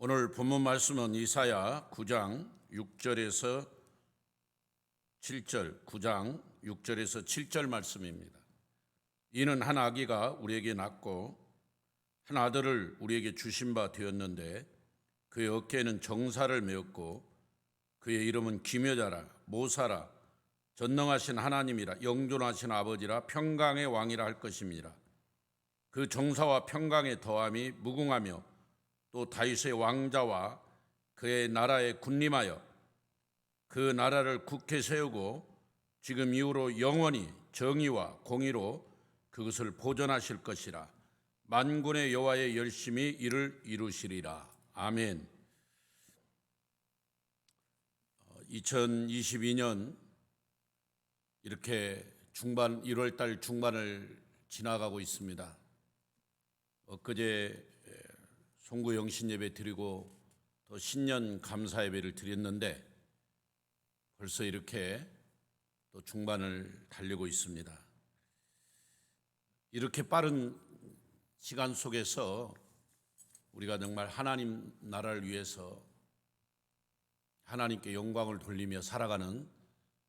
오늘 본문 말씀은 이사야 9장 6절에서 7절, 9장 6절에서 7절 말씀입니다. 이는 한 아기가 우리에게 낳고 한 아들을 우리에게 주신 바 되었는데 그의 어깨에는 정사를 메었고 그의 이름은 기묘자라, 모사라, 전능하신 하나님이라, 영존하신 아버지라, 평강의 왕이라 할 것입니다. 그 정사와 평강의 더함이 무궁하며 또 다윗의 왕자와 그의 나라에 군림하여 그 나라를 굳게 세우고 지금 이후로 영원히 정의와 공의로 그것을 보존하실 것이라. 만군의 여호와의 열심히 이를 이루시리라. 아멘. 2022년 이렇게 1월 달 중반을 지나가고 있습니다. 엊그제 송구 영신 예배 드리고 또 신년 감사 예배를 드렸는데 벌써 이렇게 또 중반을 달리고 있습니다. 이렇게 빠른 시간 속에서 우리가 정말 하나님 나라를 위해서 하나님께 영광을 돌리며 살아가는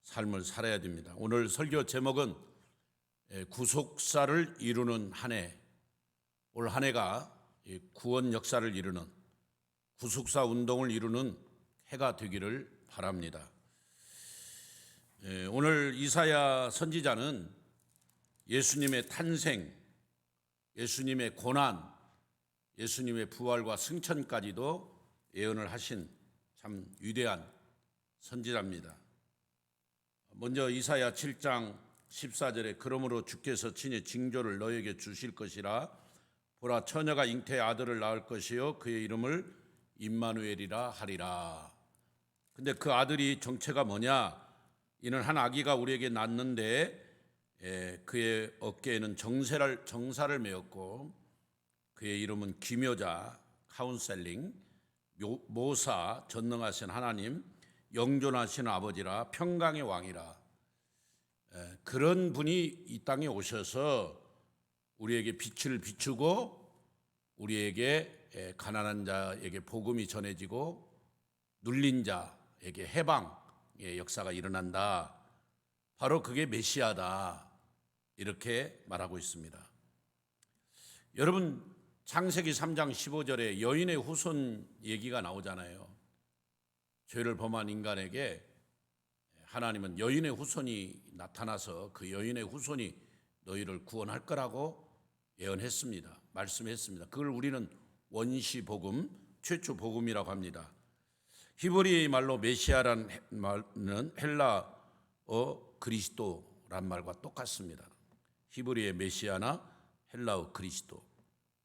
삶을 살아야 됩니다. 오늘 설교 제목은 구속사를 이루는 한 해, 올 한 해가 구원 역사를 이루는 구속사 운동을 이루는 해가 되기를 바랍니다. 오늘 이사야 선지자는 예수님의 탄생, 예수님의 고난, 예수님의 부활과 승천까지도 예언을 하신 참 위대한 선지자입니다. 먼저 이사야 7장 14절에 그러므로 주께서 친히 징조를 너에게 주실 것이라. 보라, 처녀가 잉태의 아들을 낳을 것이요 그의 이름을 임마누엘이라 하리라. 근데 그 아들이 정체가 뭐냐? 이는 한 아기가 우리에게 낳는데 그의 어깨에는 정사를 메었고 그의 이름은 기묘자, 카운셀링, 모사, 전능하신 하나님, 영존하신 아버지라, 평강의 왕이라. 그런 분이 이 땅에 오셔서 우리에게 빛을 비추고 우리에게 가난한 자에게 복음이 전해지고 눌린 자에게 해방의 역사가 일어난다. 바로 그게 메시아다. 이렇게 말하고 있습니다. 여러분, 창세기 3장 15절에 여인의 후손 얘기가 나오잖아요. 죄를 범한 인간에게 하나님은 여인의 후손이 나타나서 그 여인의 후손이 너희를 구원할 거라고 예언했습니다. 말씀했습니다. 그걸 우리는 원시 복음, 최초 복음이라고 합니다. 히브리 말로 메시아란 말은 헬라어 그리스도란 말과 똑같습니다. 히브리의 메시아나 헬라어 그리스도.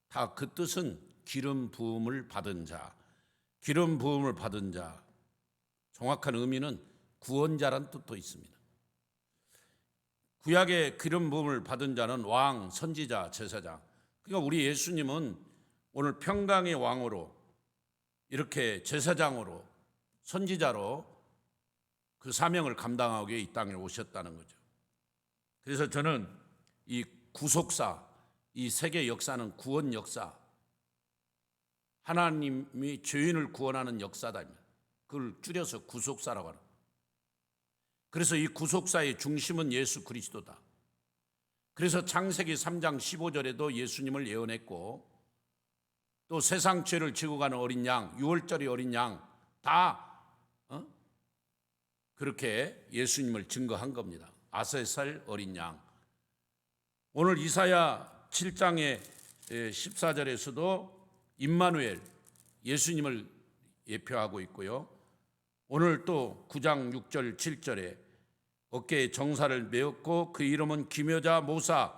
다 그 뜻은 기름 부음을 받은 자, 기름 부음을 받은 자. 정확한 의미는 구원자란 뜻도 있습니다. 구약의 기름 부음을 받은 자는 왕, 선지자, 제사장. 그러니까 우리 예수님은 오늘 평강의 왕으로 이렇게 제사장으로 선지자로 그 사명을 감당하기 위해 이 땅에 오셨다는 거죠. 그래서 저는 이 구속사, 이 세계 역사는 구원 역사, 하나님이 죄인을 구원하는 역사다. 그걸 줄여서 구속사라고 합니다. 그래서 이 구속사의 중심은 예수 그리스도다. 그래서 창세기 3장 15절에도 예수님을 예언했고 또 세상 죄를 지고 가는 어린 양, 6월절의 어린 양 다 그렇게 예수님을 증거한 겁니다. 아세살 어린 양. 오늘 이사야 7장의 14절에서도 임마누엘 예수님을 예표하고 있고요. 오늘 또 9장 6절 7절에 어깨에 정사를 메었고 그 이름은 기묘자, 모사,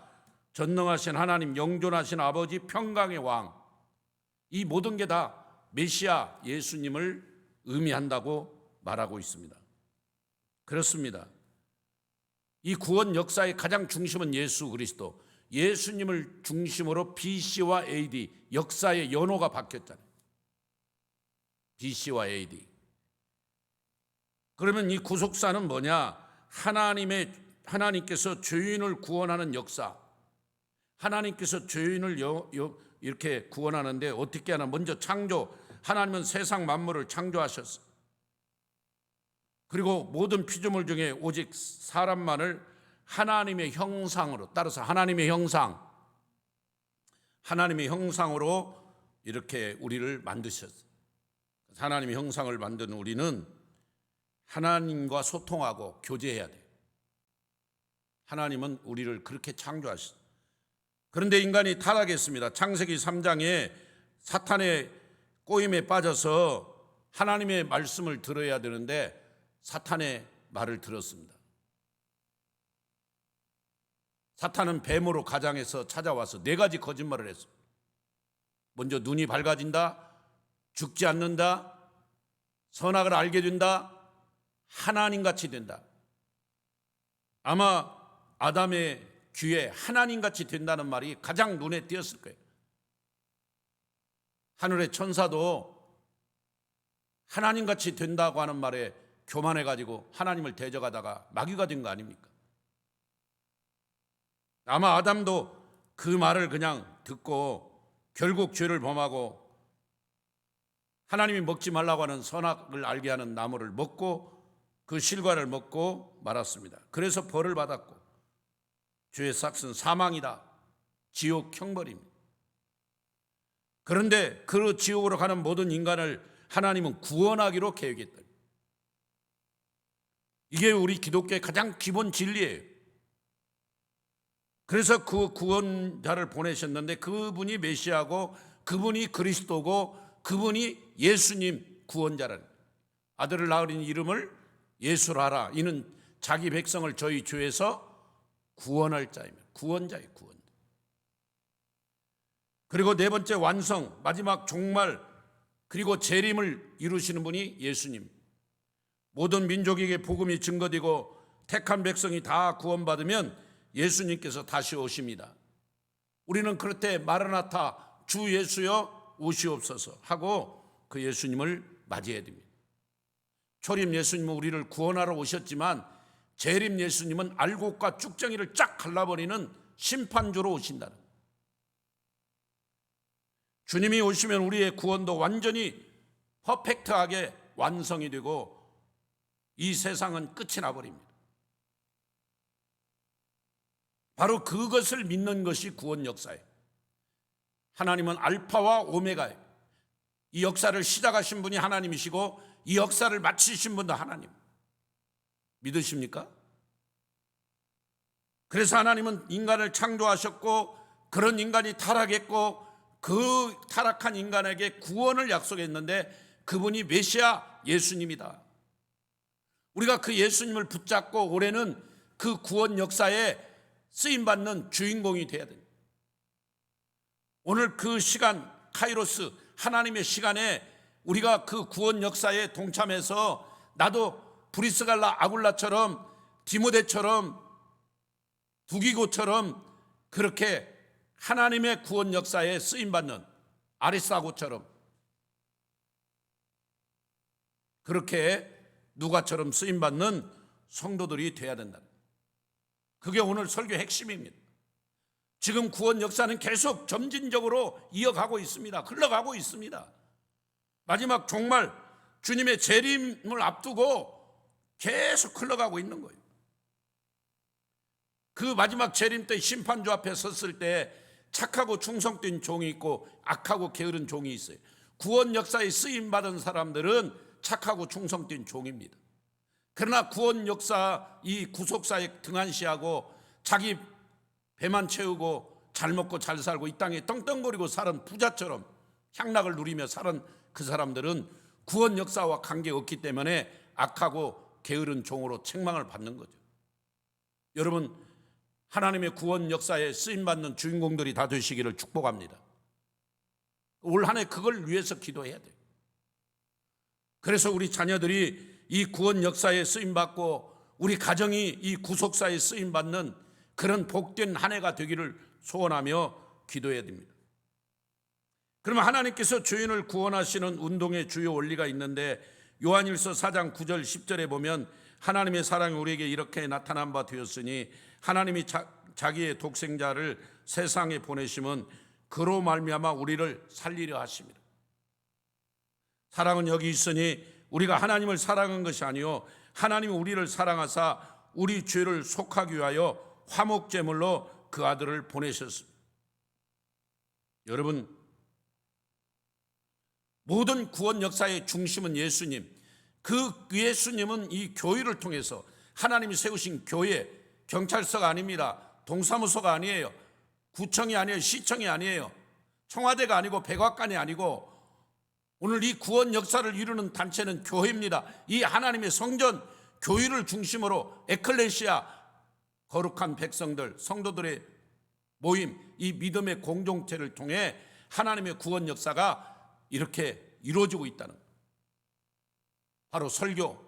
전능하신 하나님, 영존하신 아버지, 평강의 왕. 이 모든 게 다 메시아 예수님을 의미한다고 말하고 있습니다. 그렇습니다. 이 구원 역사의 가장 중심은 예수 그리스도. 예수님을 중심으로 BC와 AD 역사의 연호가 바뀌었잖아요. BC와 AD. 그러면 이 구속사는 뭐냐? 하나님께서 죄인을 구원하는 역사. 하나님께서 죄인을 이렇게 구원하는데 어떻게 하나? 먼저 창조, 하나님은 세상 만물을 창조하셨어요. 그리고 모든 피조물 중에 오직 사람만을 하나님의 형상으로, 따라서 하나님의 형상으로 이렇게 우리를 만드셨어요. 하나님의 형상을 만든 우리는 하나님과 소통하고 교제해야 돼요. 하나님은 우리를 그렇게 창조하셨어요. 그런데 인간이 타락했습니다. 창세기 3장에 사탄의 꼬임에 빠져서 하나님의 말씀을 들어야 되는데 사탄의 말을 들었습니다. 사탄은 뱀으로 가장해서 찾아와서 4가지 거짓말을 했어요. 먼저 눈이 밝아진다, 죽지 않는다, 선악을 알게 된다, 하나님같이 된다. 아마 아담의 귀에 하나님같이 된다는 말이 가장 눈에 띄었을 거예요. 하늘의 천사도 하나님같이 된다고 하는 말에 교만해가지고 하나님을 대적하다가 마귀가 된 거 아닙니까? 아마 아담도 그 말을 그냥 듣고 결국 죄를 범하고 하나님이 먹지 말라고 하는 선악을 알게 하는 나무를 먹고 그 실과를 먹고 말았습니다. 그래서 벌을 받았고 죄의 삭은 사망이다, 지옥 형벌입니다. 그런데 그 지옥으로 가는 모든 인간을 하나님은 구원하기로 계획했다. 이게 우리 기독교의 가장 기본 진리예요. 그래서 그 구원자를 보내셨는데 그분이 메시아고 그분이 그리스도고 그분이 예수님 구원자라는, 아들을 낳으린 이름을 예수라 하라. 이는 자기 백성을 저희 죄에서 구원할 자입니다. 구원자예요, 구원. 그리고 4번째 완성, 마지막 종말, 그리고 재림을 이루시는 분이 예수님. 모든 민족에게 복음이 증거되고 택한 백성이 다 구원받으면 예수님께서 다시 오십니다. 우리는 그럴 때 마라나타, 주 예수여 오시옵소서 하고 그 예수님을 맞이해야 됩니다. 초림 예수님은 우리를 구원하러 오셨지만 재림 예수님은 알곡과 쭉정이를 쫙 갈라버리는 심판주로 오신다는. 주님이 오시면 우리의 구원도 완전히 퍼펙트하게 완성이 되고 이 세상은 끝이 나버립니다. 바로 그것을 믿는 것이 구원 역사예요. 하나님은 알파와 오메가예요. 이 역사를 시작하신 분이 하나님이시고 이 역사를 마치신 분도 하나님. 믿으십니까? 그래서 하나님은 인간을 창조하셨고 그런 인간이 타락했고 그 타락한 인간에게 구원을 약속했는데 그분이 메시아 예수님이다. 우리가 그 예수님을 붙잡고 올해는 그 구원 역사에 쓰임받는 주인공이 되어야 됩니다. 오늘 그 시간 카이로스 하나님의 시간에 우리가 그 구원 역사에 동참해서 나도 브리스갈라 아굴라처럼 디모데처럼 두기고처럼 그렇게 하나님의 구원 역사에 쓰임받는 아리스타고처럼 그렇게 누가처럼 쓰임받는 성도들이 되어야 된다. 그게 오늘 설교의 핵심입니다. 지금 구원 역사는 계속 점진적으로 이어가고 있습니다. 흘러가고 있습니다. 마지막 종말 주님의 재림을 앞두고 계속 흘러가고 있는 거예요. 그 마지막 재림 때 심판주 앞에 섰을 때 착하고 충성된 종이 있고 악하고 게으른 종이 있어요. 구원 역사에 쓰임받은 사람들은 착하고 충성된 종입니다. 그러나 구원 역사 이 구속사에 등한시하고 자기 배만 채우고 잘 먹고 잘 살고 이 땅에 떵떵거리고 사는 부자처럼 향락을 누리며 사는 그 사람들은 구원 역사와 관계없기 때문에 악하고 게으른 종으로 책망을 받는 거죠. 여러분, 하나님의 구원 역사에 쓰임받는 주인공들이 다 되시기를 축복합니다. 올 한 해 그걸 위해서 기도해야 돼요. 그래서 우리 자녀들이 이 구원 역사에 쓰임받고 우리 가정이 이 구속사에 쓰임받는 그런 복된 한 해가 되기를 소원하며 기도해야 됩니다. 그러면 하나님께서 죄인을 구원하시는 운동의 주요 원리가 있는데 요한일서 4장 9절 10절에 보면 하나님의 사랑이 우리에게 이렇게 나타난 바 되었으니 하나님이 자기의 독생자를 세상에 보내심은 그로 말미암아 우리를 살리려 하십니다. 사랑은 여기 있으니 우리가 하나님을 사랑한 것이 아니요 하나님이 우리를 사랑하사 우리 죄를 속하기 위하여 화목제물로 그 아들을 보내셨습니다. 여러분, 모든 구원 역사의 중심은 예수님. 그 예수님은 이 교회를 통해서 하나님이 세우신 교회, 경찰서가 아닙니다. 동사무소가 아니에요. 구청이 아니에요. 시청이 아니에요. 청와대가 아니고 백악관이 아니고 오늘 이 구원 역사를 이루는 단체는 교회입니다. 이 하나님의 성전, 교회를 중심으로 에클레시아, 거룩한 백성들, 성도들의 모임, 이 믿음의 공동체를 통해 하나님의 구원 역사가 이렇게 이루어지고 있다는 것. 바로 설교,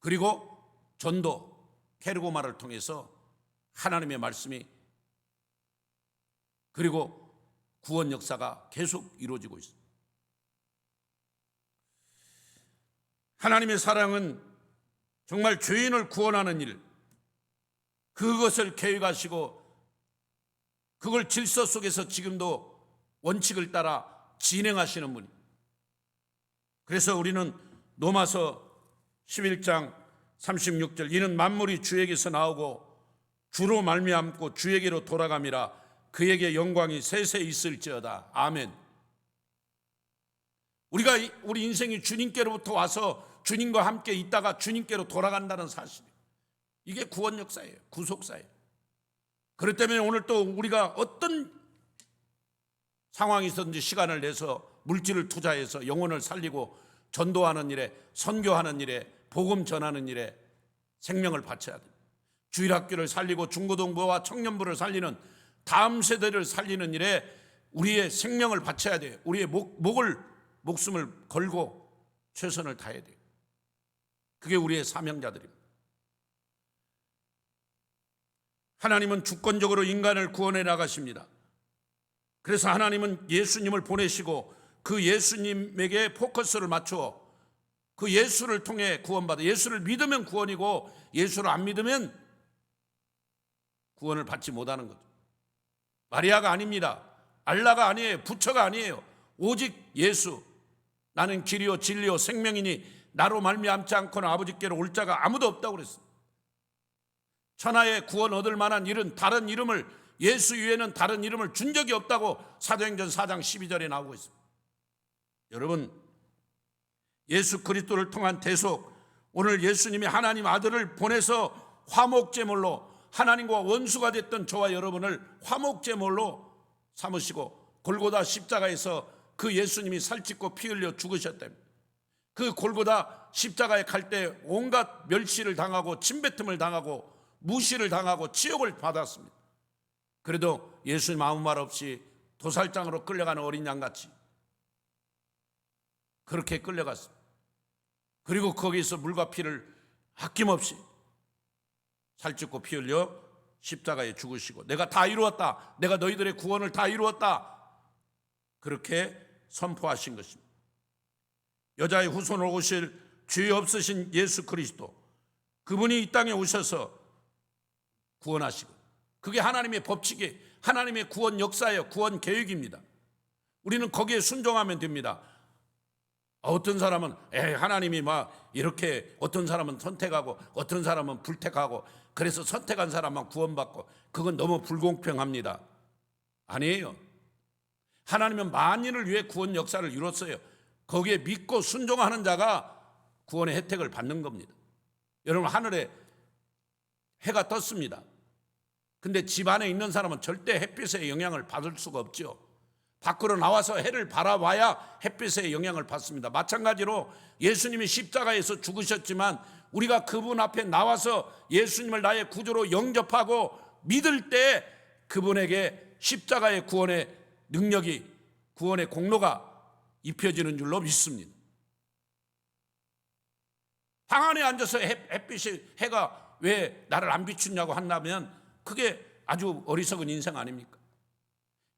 그리고 전도, 케르고마를 통해서 하나님의 말씀이, 그리고 구원 역사가 계속 이루어지고 있습니다. 하나님의 사랑은 정말 죄인을 구원하는 일, 그것을 계획하시고 그걸 질서 속에서 지금도 원칙을 따라 진행하시는 분이. 그래서 우리는 로마서 11장 36절, 이는 만물이 주에게서 나오고 주로 말미암고 주에게로 돌아감이라 그에게 영광이 세세 있을지어다. 아멘. 우리 인생이 주님께로부터 와서 주님과 함께 있다가 주님께로 돌아간다는 사실, 이게 구원 역사예요. 구속사예요. 그렇기 때문에 오늘 또 우리가 어떤 상황이 있었는지 시간을 내서 물질을 투자해서 영혼을 살리고 전도하는 일에, 선교하는 일에, 복음 전하는 일에 생명을 바쳐야 됩니다. 주일학교를 살리고 중고등부와 청년부를 살리는, 다음 세대를 살리는 일에 우리의 생명을 바쳐야 돼요. 우리의 목숨을 걸고 최선을 다해야 돼요. 그게 우리의 사명자들입니다. 하나님은 주권적으로 인간을 구원해 나가십니다. 그래서 하나님은 예수님을 보내시고 그 예수님에게 포커스를 맞추어 그 예수를 통해 구원받아, 예수를 믿으면 구원이고 예수를 안 믿으면 구원을 받지 못하는 거죠. 마리아가 아닙니다. 알라가 아니에요. 부처가 아니에요. 오직 예수. 나는 길이요 진리요 생명이니 나로 말미암지 않고는 아버지께로 올 자가 아무도 없다고 그랬어요. 천하에 구원 얻을 만한 일은 다른 이름을, 예수 위에는 다른 이름을 준 적이 없다고 사도행전 4장 12절에 나오고 있습니다. 여러분, 예수 그리스도를 통한 대속, 오늘 예수님이 하나님 아들을 보내서 화목제물로, 하나님과 원수가 됐던 저와 여러분을 화목제물로 삼으시고 골고다 십자가에서 그 예수님이 살찢고 피 흘려 죽으셨답니다. 그 골고다 십자가에 갈 때 온갖 멸시를 당하고 침뱉음을 당하고 무시를 당하고 치욕을 받았습니다. 그래도 예수님 아무 말 없이 도살장으로 끌려가는 어린 양같이 그렇게 끌려갔습니다. 그리고 거기서 물과 피를 아낌없이 살ጭ고 피 흘려 십자가에 죽으시고 내가 다 이루었다, 내가 너희들의 구원을 다 이루었다, 그렇게 선포하신 것입니다. 여자의 후손으로 오실 죄 없으신 예수 그리스도, 그분이 이 땅에 오셔서 구원하시고, 그게 하나님의 법칙이, 하나님의 구원 역사예요. 구원 계획입니다. 우리는 거기에 순종하면 됩니다. 어떤 사람은 하나님이 막 이렇게, 어떤 사람은 선택하고 어떤 사람은 불택하고, 그래서 선택한 사람만 구원받고, 그건 너무 불공평합니다. 아니에요. 하나님은 만인을 위해 구원 역사를 이뤘어요. 거기에 믿고 순종하는 자가 구원의 혜택을 받는 겁니다. 여러분, 하늘에 해가 떴습니다. 근데 집 안에 있는 사람은 절대 햇빛의 영향을 받을 수가 없죠. 밖으로 나와서 해를 바라봐야 햇빛의 영향을 받습니다. 마찬가지로 예수님이 십자가에서 죽으셨지만 우리가 그분 앞에 나와서 예수님을 나의 구주로 영접하고 믿을 때 그분에게 십자가의 구원의 능력이, 구원의 공로가 입혀지는 줄로 믿습니다. 방 안에 앉아서 햇빛이, 해가 왜 나를 안 비추냐고 한다면 그게 아주 어리석은 인생 아닙니까?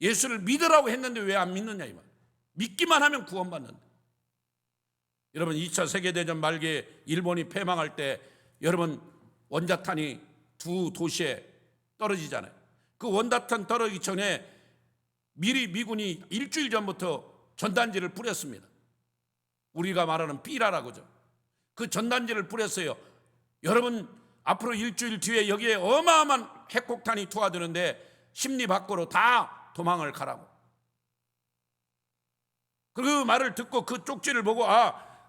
예수를 믿으라고 했는데 왜 안 믿느냐 이 말. 믿기만 하면 구원받는다. 여러분, 2차 세계대전 말기에 일본이 패망할 때 여러분 원자탄이 두 도시에 떨어지잖아요. 그 원자탄 떨어지기 전에 미리 미군이 일주일 전부터 전단지를 뿌렸습니다. 우리가 말하는 삐라라고죠. 그 전단지를 뿌렸어요. 여러분, 앞으로 일주일 뒤에 여기에 어마어마한 핵폭탄이 투하되는데 심리 밖으로 다 도망을 가라고. 그 말을 듣고 그 쪽지를 보고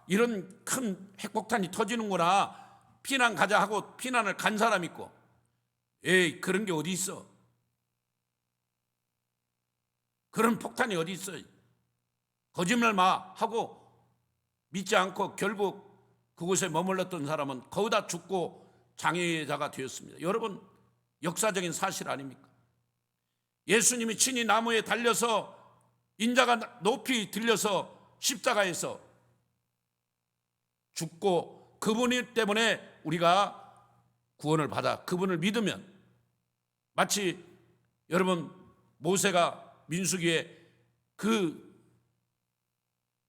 이런 큰 핵폭탄이 터지는구나, 피난 가자 하고 피난을 간 사람 있고, 에이, 그런 게 어디 있어? 그런 폭탄이 어디 있어? 거짓말 마 하고 믿지 않고 결국 그곳에 머물렀던 사람은 거기다 죽고 장애자가 되었습니다. 여러분, 역사적인 사실 아닙니까? 예수님이 친히 나무에 달려서 인자가 높이 들려서 십자가에서 죽고 그분 때문에 우리가 구원을 받아 그분을 믿으면, 마치 여러분 모세가 민수기에 그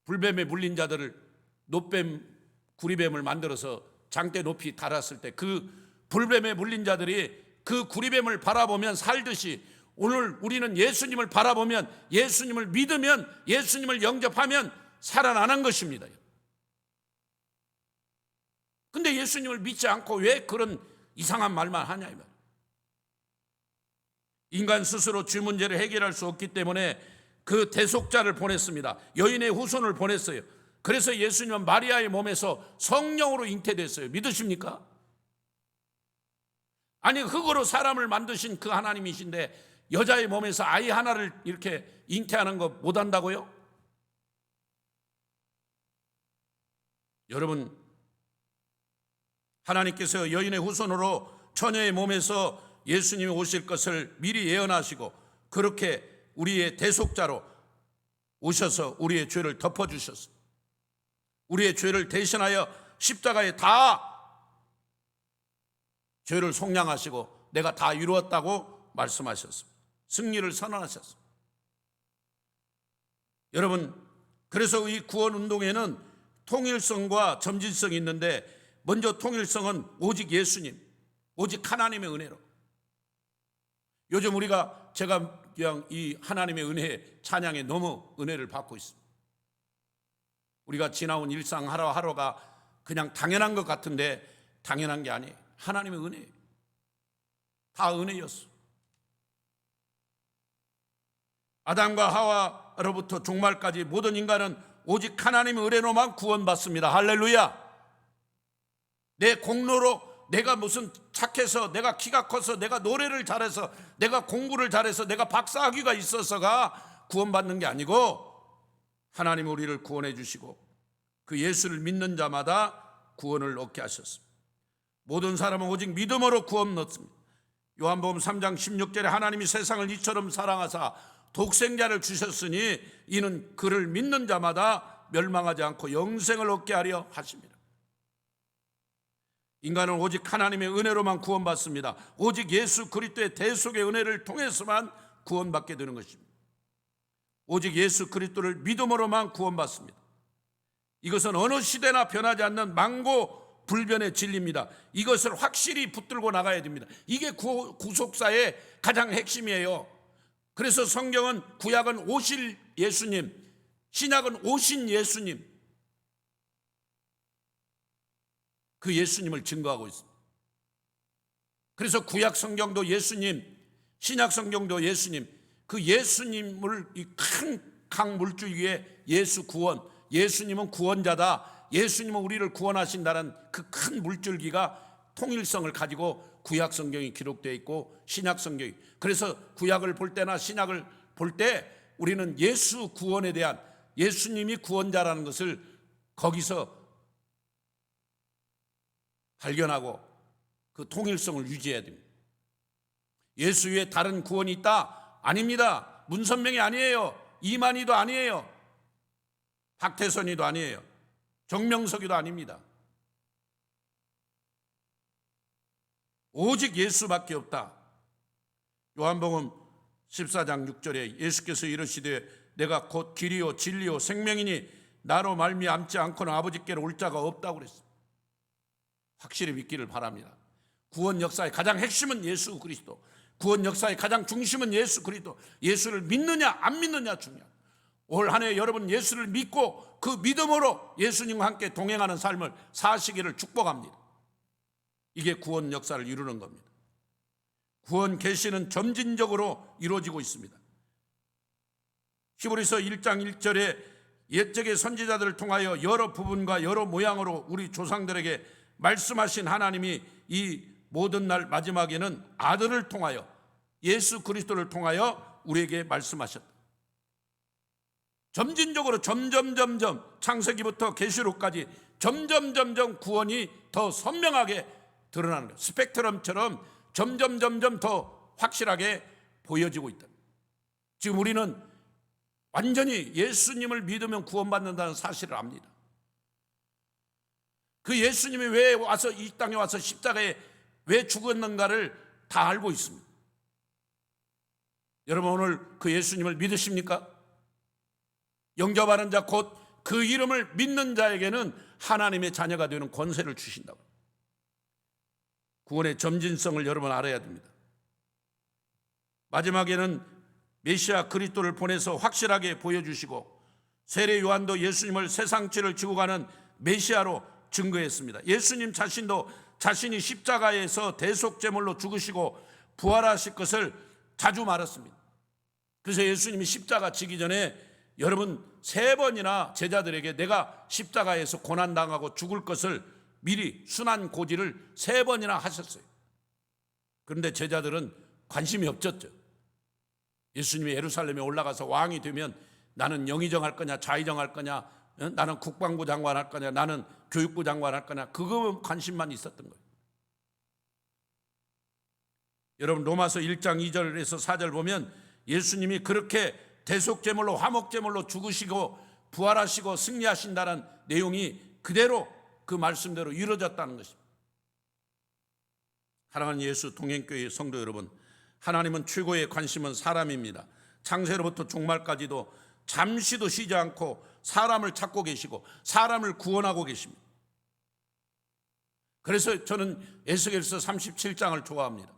불뱀에 물린 자들을 놋뱀, 구리뱀을 만들어서 장대 높이 달았을 때 그 불뱀에 물린 자들이 그 구리뱀을 바라보면 살듯이, 오늘 우리는 예수님을 바라보면, 예수님을 믿으면, 예수님을 영접하면 살아나는 것입니다. 근데 예수님을 믿지 않고 왜 그런 이상한 말만 하냐 이 말이에요. 인간 스스로 주 문제를 해결할 수 없기 때문에 그 대속자를 보냈습니다. 여인의 후손을 보냈어요. 그래서 예수님은 마리아의 몸에서 성령으로 잉태됐어요. 믿으십니까? 아니, 흙으로 사람을 만드신 그 하나님이신데 여자의 몸에서 아이 하나를 이렇게 잉태하는 거 못한다고요? 여러분, 하나님께서 여인의 후손으로 처녀의 몸에서 예수님이 오실 것을 미리 예언하시고 그렇게 우리의 대속자로 오셔서 우리의 죄를 덮어주셨습니다. 우리의 죄를 대신하여 십자가에 다 죄를 속량하시고 내가 다 이루었다고 말씀하셨습니다. 승리를 선언하셨습니다. 여러분, 그래서 이 구원 운동에는 통일성과 점진성이 있는데, 먼저 통일성은 오직 예수님, 오직 하나님의 은혜로. 요즘 제가 그냥 이 하나님의 은혜 찬양에 너무 은혜를 받고 있습니다. 우리가 지나온 일상 하루하루가 그냥 당연한 것 같은데 당연한 게 아니에요. 하나님의 은혜, 다 은혜였어. 아담과 하와로부터 종말까지 모든 인간은 오직 하나님의 은혜로만 구원받습니다. 할렐루야. 내 공로로, 내가 무슨 착해서, 내가 키가 커서, 내가 노래를 잘해서, 내가 공부를 잘해서, 내가 박사학위가 있어서가 구원받는 게 아니고, 하나님이 우리를 구원해 주시고 그 예수를 믿는 자마다 구원을 얻게 하셨습니다. 모든 사람은 오직 믿음으로 구원 얻습니다. 요한복음 3장 16절에 하나님이 세상을 이처럼 사랑하사 독생자를 주셨으니 이는 그를 믿는 자마다 멸망하지 않고 영생을 얻게 하려 하십니다. 인간은 오직 하나님의 은혜로만 구원받습니다. 오직 예수 그리스도의 대속의 은혜를 통해서만 구원받게 되는 것입니다. 오직 예수 그리스도를 믿음으로만 구원받습니다. 이것은 어느 시대나 변하지 않는 만고 불변의 진리입니다. 이것을 확실히 붙들고 나가야 됩니다. 이게 구속사의 가장 핵심이에요. 그래서 성경은, 구약은 오실 예수님, 신약은 오신 예수님, 그 예수님을 증거하고 있습니다. 그래서 구약 성경도 예수님, 신약 성경도 예수님, 그 예수님을 이 큰 강물줄 위에 예수 구원, 예수님은 구원자다, 예수님은 우리를 구원하신다는 그 큰 물줄기가 통일성을 가지고 구약 성경이 기록되어 있고 신약 성경이, 그래서 구약을 볼 때나 신약을 볼 때 우리는 예수 구원에 대한, 예수님이 구원자라는 것을 거기서 발견하고 그 통일성을 유지해야 됩니다. 예수 외에 다른 구원이 있다? 아닙니다. 문선명이 아니에요. 이만희도 아니에요. 박태선이도 아니에요. 정명석이도 아닙니다. 오직 예수밖에 없다. 요한복음 14장 6절에 예수께서 이르시되 내가 곧 길이요 진리요 생명이니 나로 말미암지 않고는 아버지께로 올 자가 없다고 그랬습니다. 확실히 믿기를 바랍니다. 구원 역사의 가장 핵심은 예수 그리스도, 구원 역사의 가장 중심은 예수 그리스도. 예수를 믿느냐 안 믿느냐 중요합니다. 올 한 해 여러분 예수를 믿고 그 믿음으로 예수님과 함께 동행하는 삶을 사시기를 축복합니다. 이게 구원 역사를 이루는 겁니다. 구원 계시는 점진적으로 이루어지고 있습니다. 히브리서 1장 1절에 옛적의 선지자들을 통하여 여러 부분과 여러 모양으로 우리 조상들에게 말씀하신 하나님이 이 모든 날 마지막에는 아들을 통하여, 예수 그리스도를 통하여 우리에게 말씀하셨다. 점진적으로 점점 창세기부터 계시록까지 점점 구원이 더 선명하게 드러나는 거예요. 스펙트럼처럼 점점 더 확실하게 보여지고 있다. 지금 우리는 완전히 예수님을 믿으면 구원받는다는 사실을 압니다. 그 예수님이 왜 와서 이 땅에 와서 십자가에 왜 죽었는가를 다 알고 있습니다. 여러분 오늘 그 예수님을 믿으십니까? 영접하는 자 곧 그 이름을 믿는 자에게는 하나님의 자녀가 되는 권세를 주신다고. 구원의 점진성을 여러분 알아야 됩니다. 마지막에는 메시아 그리스도를 보내서 확실하게 보여주시고 세례 요한도 예수님을 세상 죄를 지고 가는 메시아로 증거했습니다. 예수님 자신도 자신이 십자가에서 대속제물로 죽으시고 부활하실 것을 자주 말했습니다. 그래서 예수님이 십자가 지기 전에 여러분 3번이나 제자들에게 내가 십자가에서 고난당하고 죽을 것을 미리 순한 고지를 3번이나 하셨어요. 그런데 제자들은 관심이 없었죠. 예수님이 예루살렘에 올라가서 왕이 되면 나는 영의정 할 거냐 좌의정 할 거냐, 나는 국방부 장관 할 거냐, 나는 교육부 장관 할 거냐, 그거 관심만 있었던 거예요. 여러분 로마서 1장 2절에서 4절 보면 예수님이 그렇게 대속제물로 화목제물로 죽으시고 부활하시고 승리하신다는 내용이 그대로 그 말씀대로 이루어졌다는 것입니다. 사랑하는 예수 동행교회 성도 여러분, 하나님은 최고의 관심은 사람입니다. 창세로부터 종말까지도 잠시도 쉬지 않고 사람을 찾고 계시고 사람을 구원하고 계십니다. 그래서 저는 에스겔서 37장을 좋아합니다.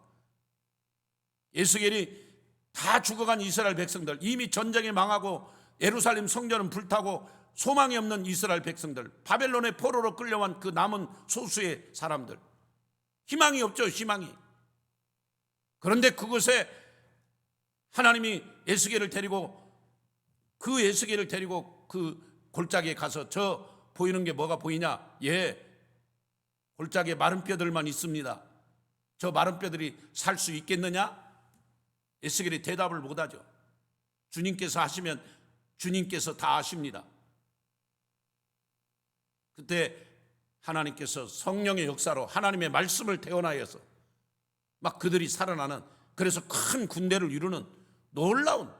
에스겔이 다 죽어간 이스라엘 백성들, 이미 전쟁이 망하고 예루살렘 성전은 불타고 소망이 없는 이스라엘 백성들, 바벨론의 포로로 끌려온 그 남은 소수의 사람들, 희망이 없죠. 희망이. 그런데 그곳에 하나님이 에스겔을 데리고 그 골짜기에 가서 저 보이는 게 뭐가 보이냐? 예, 골짜기에 마른 뼈들만 있습니다. 저 마른 뼈들이 살 수 있겠느냐? 에스겔이 대답을 못하죠. 주님께서 하시면 주님께서 다 아십니다. 그때 하나님께서 성령의 역사로 하나님의 말씀을 태어나여서 막 그들이 살아나는, 그래서 큰 군대를 이루는 놀라운,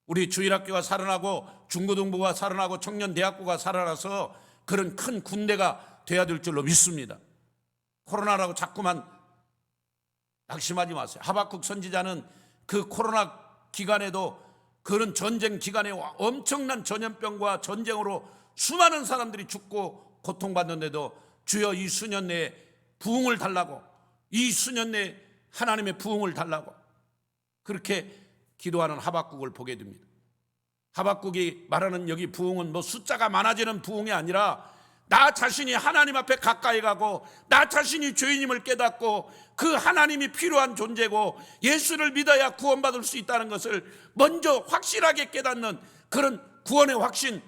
우리 주일학교가 살아나고 중고등부가 살아나고 청년대학교가 살아나서 그런 큰 군대가 돼야 될 줄로 믿습니다. 코로나라고 자꾸만 낙심하지 마세요. 하박국 선지자는 그 코로나 기간에도, 그런 전쟁 기간에 엄청난 전염병과 전쟁으로 수많은 사람들이 죽고 고통받는데도 주여 이 수년 내에 부흥을 달라고, 이 수년 내에 하나님의 부흥을 달라고 그렇게 기도하는 하박국을 보게 됩니다. 하박국이 말하는 여기 부흥은 뭐 숫자가 많아지는 부흥이 아니라 나 자신이 하나님 앞에 가까이 가고 나 자신이 죄인임을 깨닫고 그 하나님이 필요한 존재고 예수를 믿어야 구원받을 수 있다는 것을 먼저 확실하게 깨닫는 그런 구원의 확신,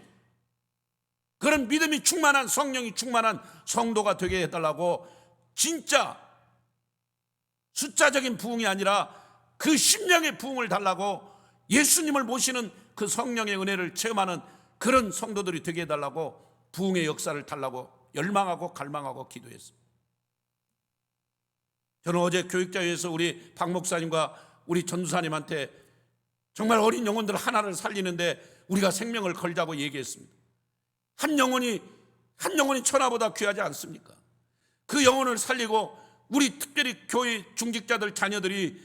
그런 믿음이 충만한, 성령이 충만한 성도가 되게 해달라고, 진짜 숫자적인 부흥이 아니라 그 심령의 부흥을 달라고, 예수님을 모시는 그 성령의 은혜를 체험하는 그런 성도들이 되게 해달라고, 부흥의 역사를 달라고 열망하고 갈망하고 기도했습니다. 저는 어제 교육자회에서 우리 박 목사님과 우리 전도사님한테 정말 어린 영혼들 하나를 살리는데 우리가 생명을 걸자고 얘기했습니다. 한 영혼이 천하보다 귀하지 않습니까? 그 영혼을 살리고, 우리 특별히 교회 중직자들 자녀들이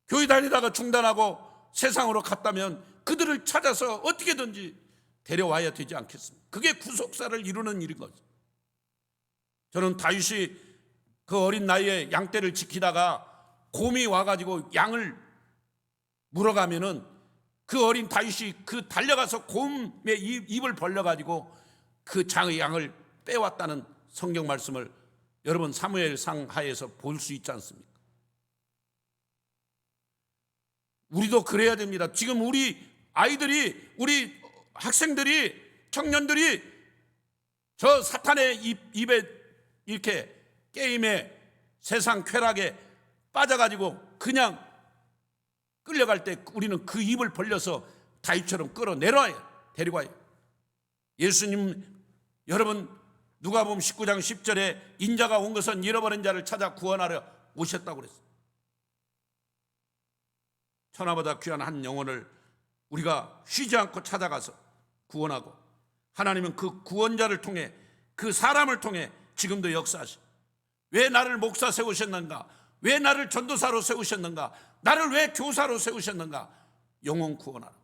교회 다니다가 중단하고 세상으로 갔다면 그들을 찾아서 어떻게든지 데려와야 되지 않겠습니까? 그게 구속사를 이루는 일인 거죠. 저는 다윗이 그 어린 나이에 양떼를 지키다가 곰이 와가지고 양을 물어가면은 그 어린 다윗이 그 달려가서 곰의 입을 벌려가지고 그 장의 양을 빼왔다는 성경 말씀을 여러분 사무엘상 하에서 볼 수 있지 않습니까? 우리도 그래야 됩니다. 지금 우리 아이들이, 우리 학생들이, 청년들이 저 사탄의 입에 이렇게 게임에 세상 쾌락에 빠져가지고 그냥 끌려갈 때 우리는 그 입을 벌려서 다윗처럼 끌어내려와요. 데리고 와요. 예수님, 여러분 누가복음 19장 10절에 인자가 온 것은 잃어버린 자를 찾아 구원하려 오셨다고 그랬어요. 천하보다 귀한 한 영혼을 우리가 쉬지 않고 찾아가서 구원하고, 하나님은 그 구원자를 통해, 그 사람을 통해 지금도 역사하시고, 왜 나를 목사 세우셨는가? 왜 나를 전도사로 세우셨는가? 나를 왜 교사로 세우셨는가? 영혼 구원하라.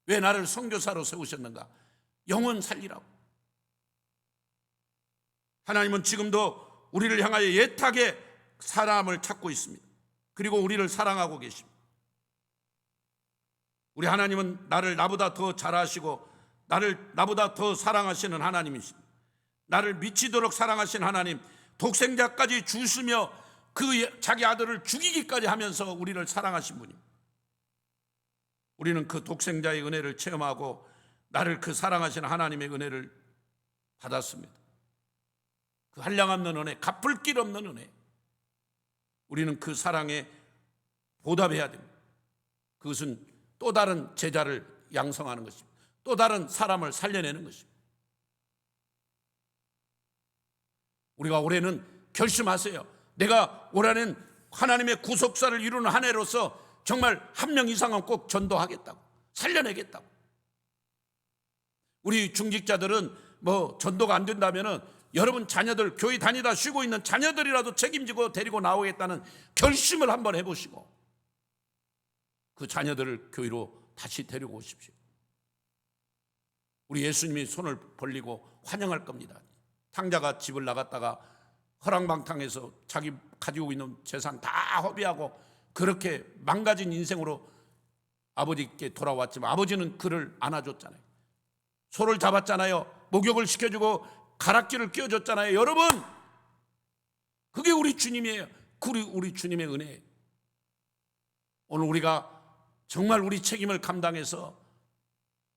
왜 나를 선교사로 세우셨는가? 영혼 살리라고. 하나님은 지금도 우리를 향하여 애타게 사람을 찾고 있습니다. 그리고 우리를 사랑하고 계십니다. 우리 하나님은 나를 나보다 더 잘 아시고 나보다 더 사랑하시는 하나님이십니다. 나를 미치도록 사랑하신 하나님, 독생자까지 주시며 그 자기 아들을 죽이기까지 하면서 우리를 사랑하신 분입니다. 우리는 그 독생자의 은혜를 체험하고 나를 그 사랑하시는 하나님의 은혜를 받았습니다. 그 한량없는 은혜, 갚을 길 없는 은혜, 우리는 그 사랑에 보답해야 됩니다. 그것은 또 다른 제자를 양성하는 것입니다. 또 다른 사람을 살려내는 것입니다. 우리가 올해는 결심하세요. 내가 올해는 하나님의 구속사를 이루는 한 해로서 정말 한 명 이상은 꼭 전도하겠다고, 살려내겠다고. 우리 중직자들은 뭐 전도가 안 된다면은 여러분 자녀들, 교회 다니다 쉬고 있는 자녀들이라도 책임지고 데리고 나오겠다는 결심을 한번 해보시고 그 자녀들을 교회로 다시 데리고 오십시오. 우리 예수님이 손을 벌리고 환영할 겁니다. 탕자가 집을 나갔다가 허랑방탕해서 자기 가지고 있는 재산 다 허비하고 그렇게 망가진 인생으로 아버지께 돌아왔지만 아버지는 그를 안아줬잖아요. 소를 잡았잖아요. 목욕을 시켜주고 가락지를 끼워줬잖아요. 여러분, 그게 우리 주님이에요. 우리 주님의 은혜예요. 오늘 우리가 정말 우리 책임을 감당해서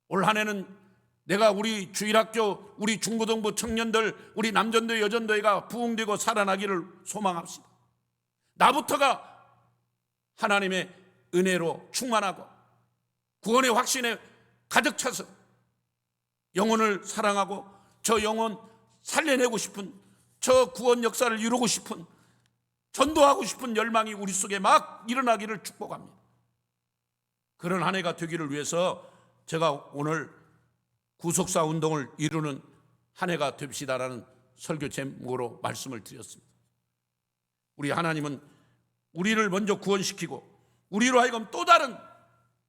올 한 해는 내가 우리 주일학교, 우리 중고등부 청년들, 우리 남전도 여전도회가 부흥되고 살아나기를 소망합시다. 나부터가 하나님의 은혜로 충만하고 구원의 확신에 가득 차서 영혼을 사랑하고 저 영혼 살려내고 싶은, 저 구원 역사를 이루고 싶은, 전도하고 싶은 열망이 우리 속에 막 일어나기를 축복합니다. 그런 한 해가 되기를 위해서 제가 오늘 구속사 운동을 이루는 한 해가 됩시다라는 설교 제목으로 말씀을 드렸습니다. 우리 하나님은 우리를 먼저 구원시키고 우리로 하여금 또 다른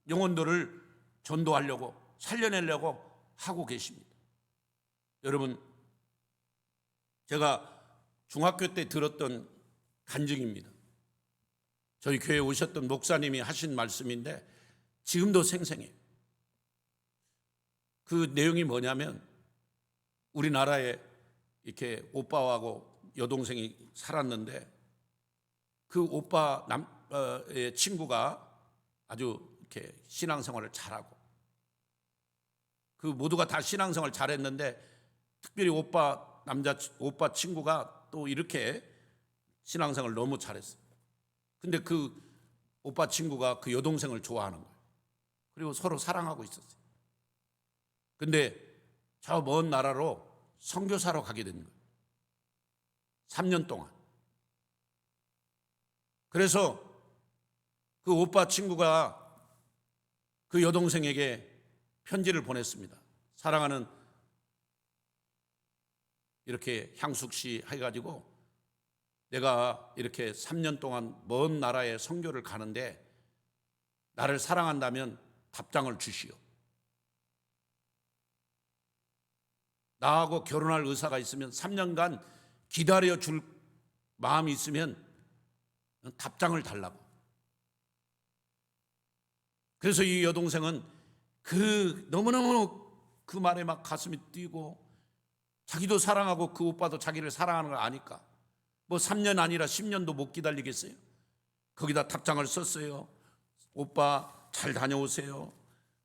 영혼들을 전도하려고 살려내려고 하고 계십니다. 여러분, 제가 중학교 때 들었던 간증입니다. 저희 교회에 오셨던 목사님이 하신 말씀인데 지금도 생생해요. 그 내용이 뭐냐면 우리나라에 이렇게 오빠하고 여동생이 살았는데 그 오빠의 친구가 아주 이렇게 신앙생활을 잘하고 그 모두가 다 신앙생활 잘했는데 특별히 오빠 친구가 또 이렇게 신앙생활을 너무 잘했어요. 근데 그 오빠 친구가 그 여동생을 좋아하는 거예요. 그리고 서로 사랑하고 있었어요. 근데 저 먼 나라로 선교사로 가게 된 거예요. 3년 동안. 그래서 그 오빠 친구가 그 여동생에게 편지를 보냈습니다. 사랑하는 이렇게 향숙 씨 해가지고 내가 이렇게 3년 동안 먼 나라에 선교를 가는데 나를 사랑한다면 답장을 주시오. 나하고 결혼할 의사가 있으면 3년간 기다려줄 마음이 있으면 답장을 달라고. 그래서 이 여동생은 너무너무 그 말에 막 가슴이 뛰고, 자기도 사랑하고 그 오빠도 자기를 사랑하는 걸 아니까 뭐 3년 아니라 10년도 못 기다리겠어요. 거기다 답장을 썼어요. 오빠 잘 다녀오세요.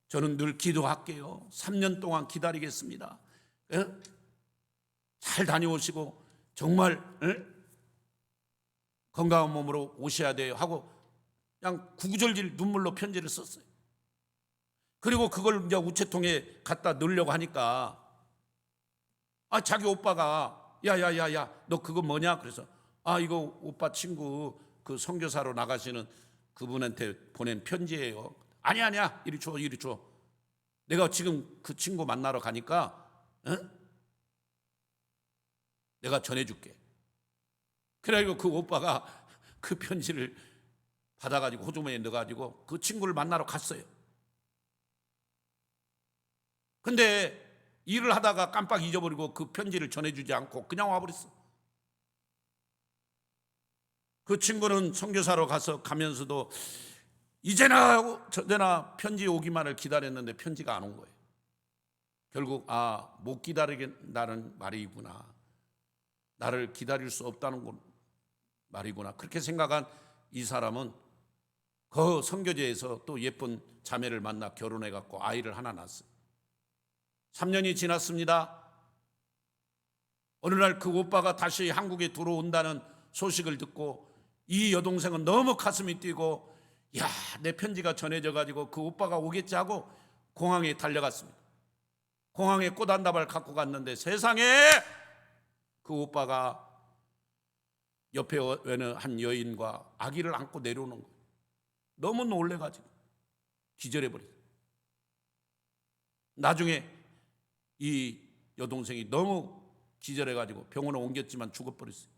저는 늘 기도할게요. 3년 동안 기다리겠습니다. 잘 다녀오시고 정말 건강한 몸으로 오셔야 돼요 하고 그냥 구구절절 눈물로 편지를 썼어요. 그리고 그걸 이제 우체통에 갖다 넣으려고 하니까 자기 오빠가 야야야야 너 그거 뭐냐? 그래서 이거 오빠 친구 그 선교사로 나가시는 그분한테 보낸 편지예요. 아니야 이리 줘. 내가 지금 그 친구 만나러 가니까 내가 전해줄게. 그래가지고 그 오빠가 그 편지를 받아가지고 호주머니에 넣어가지고 그 친구를 만나러 갔어요. 근데 일을 하다가 깜빡 잊어버리고 그 편지를 전해주지 않고 그냥 와버렸어. 그 친구는 선교사로 가면서도 이제나 저제나 편지 오기만을 기다렸는데 편지가 안 온 거예요. 결국 못 기다리겠다는 말이구나, 나를 기다릴 수 없다는 말이구나, 그렇게 생각한 이 사람은 그 선교제에서 또 예쁜 자매를 만나 결혼해갖고 아이를 하나 낳았어요. 3년이 지났습니다. 어느 날 그 오빠가 다시 한국에 들어온다는 소식을 듣고 이 여동생은 너무 가슴이 뛰고 내 편지가 전해져 가지고 그 오빠가 오겠지 하고 공항에 달려갔습니다. 공항에 꽃 한 다발 갖고 갔는데 세상에 그 오빠가 옆에 오는 한 여인과 아기를 안고 내려오는 거예요. 너무 놀래가지고 기절해버렸어요. 나중에 이 여동생이 너무 기절해가지고 병원에 옮겼지만 죽어버렸어요.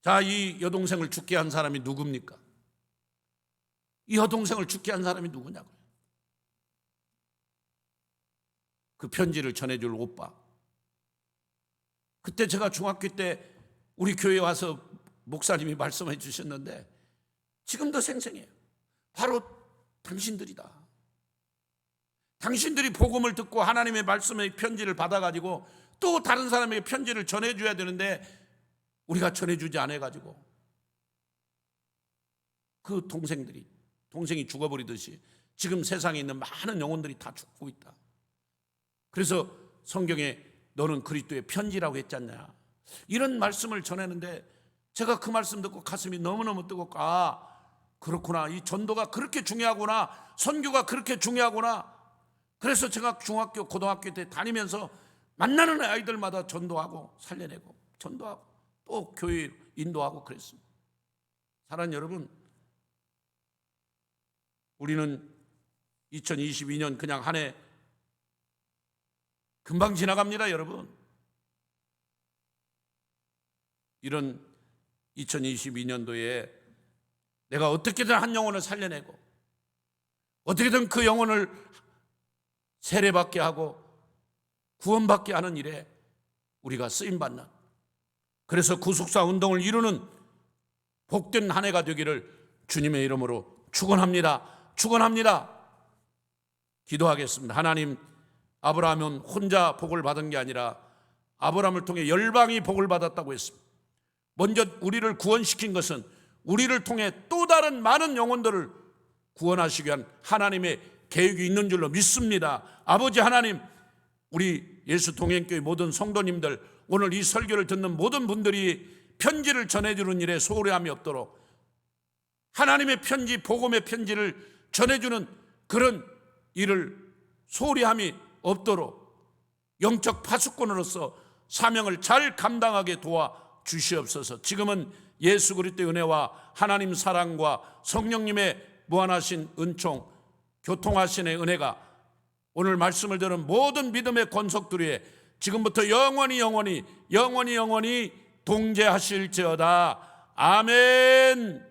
자, 이 여동생을 죽게 한 사람이 누굽니까? 이 여동생을 죽게 한 사람이 누구냐고요? 그 편지를 전해줄 오빠. 그때 제가 중학교 때 우리 교회에 와서 목사님이 말씀해 주셨는데 지금도 생생해요. 바로 당신들이다. 당신들이 복음을 듣고 하나님의 말씀의 편지를 받아가지고 또 다른 사람에게 편지를 전해줘야 되는데 우리가 전해주지 않아가지고 그 동생이 죽어버리듯이 지금 세상에 있는 많은 영혼들이 다 죽고 있다. 그래서 성경에 너는 그리스도의 편지라고 했잖냐, 이런 말씀을 전하는데 제가 그 말씀 듣고 가슴이 너무너무 뜨겁고 그렇구나, 이 전도가 그렇게 중요하구나, 선교가 그렇게 중요하구나. 그래서 제가 중학교 고등학교 때 다니면서 만나는 아이들마다 전도하고 살려내고 전도하고 또 교회 인도하고 그랬습니다. 사랑하는 여러분, 우리는 2022년 그냥 한 해 금방 지나갑니다. 여러분, 이런 2022년도에 내가 어떻게든 한 영혼을 살려내고 어떻게든 그 영혼을 세례받게 하고 구원받게 하는 일에 우리가 쓰임받는, 그래서 구속사 운동을 이루는 복된 한 해가 되기를 주님의 이름으로 축원합니다. 기도하겠습니다. 하나님, 아브라함은 혼자 복을 받은 게 아니라 아브라함을 통해 열방이 복을 받았다고 했습니다. 먼저 우리를 구원시킨 것은 우리를 통해 또 다른 많은 영혼들을 구원하시기 위한 하나님의 계획이 있는 줄로 믿습니다. 아버지 하나님, 우리 예수 동행교회 모든 성도님들, 오늘 이 설교를 듣는 모든 분들이 편지를 전해주는 일에 소홀함이 없도록 하나님의 편지, 복음의 편지를 전해주는 그런 일을 소홀함이 없도록 영적 파수꾼으로서 사명을 잘 감당하게 도와 주시옵소서. 지금은 예수 그리스도의 은혜와 하나님 사랑과 성령님의 무한하신 은총, 교통하신의 은혜가 오늘 말씀을 들은 모든 믿음의 권속들 위에 지금부터 영원히 동재하실지어다. 아멘.